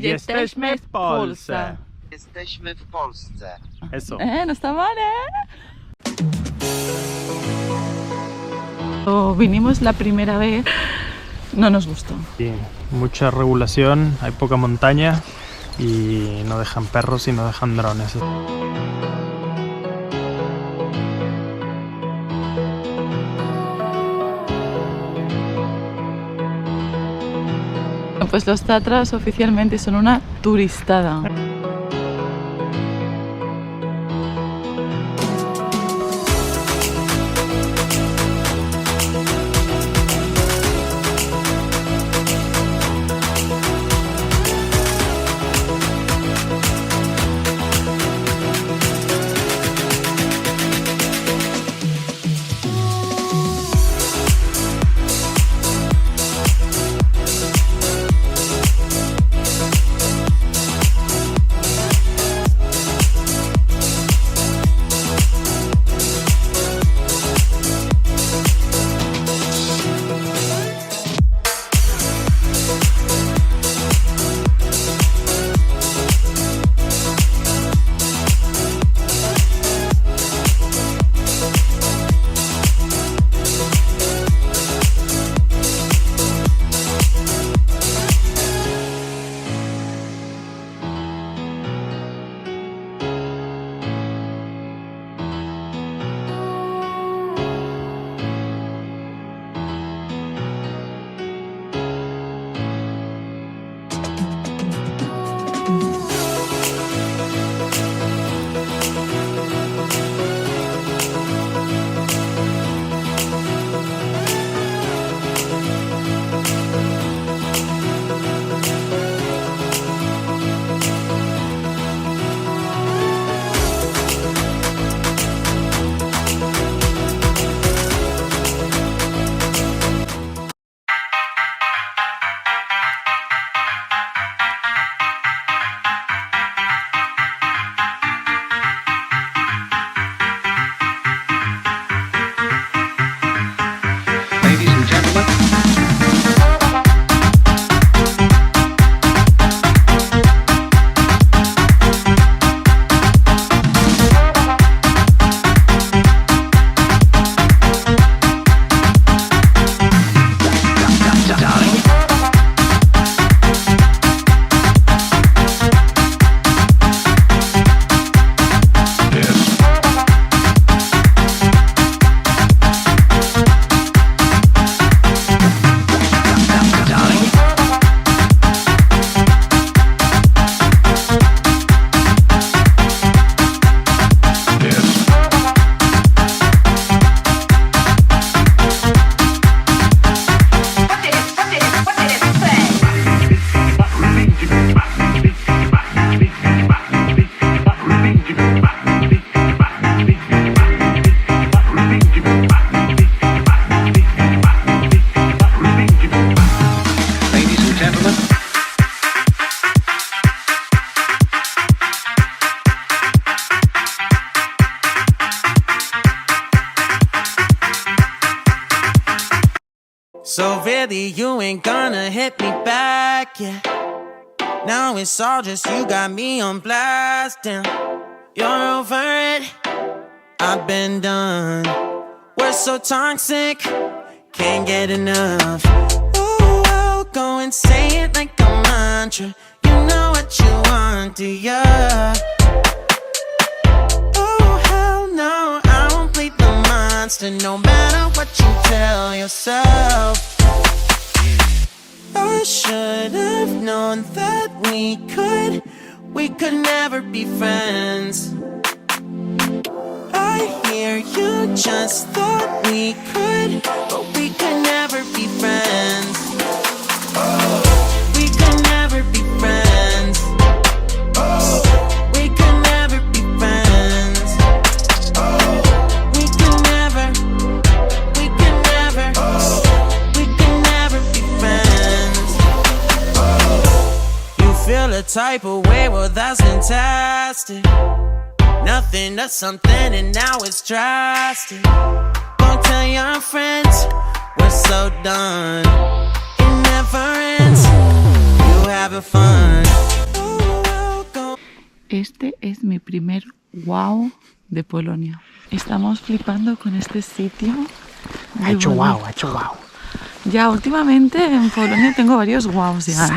Jesteśmy w Polsce. Jesteśmy w Polsce. Eso. No está mal, Vinimos la primera vez, no nos gustó. Sí, mucha regulación, hay poca montaña y no dejan perros y no dejan drones. Pues los Tatras oficialmente son una turistada. So really you ain't gonna hit me back, yeah. Now it's all just you got me on blast, damn. You're over it, I've been done. We're so toxic, can't get enough. Ooh, I'll go and say it like a mantra. You know what you want, do ya? Oh hell no, I won't play the monster, no matter what you tell yourself. I should have known that we could never be friends. I hear you just thought we could, but we could never be friends. We could never be friends. We could never be friends. We could never, we could never, we could never be friends. You feel a type of way, well that's fantastic. Nothing to something and now it's drastic. Don't tell your friends, we're so done. It never ends, you having fun. Este es mi primer wow de Polonia. Estamos flipando con este sitio. Ha hecho wow, ha hecho wow. Ya últimamente en Polonia tengo varios wows ya.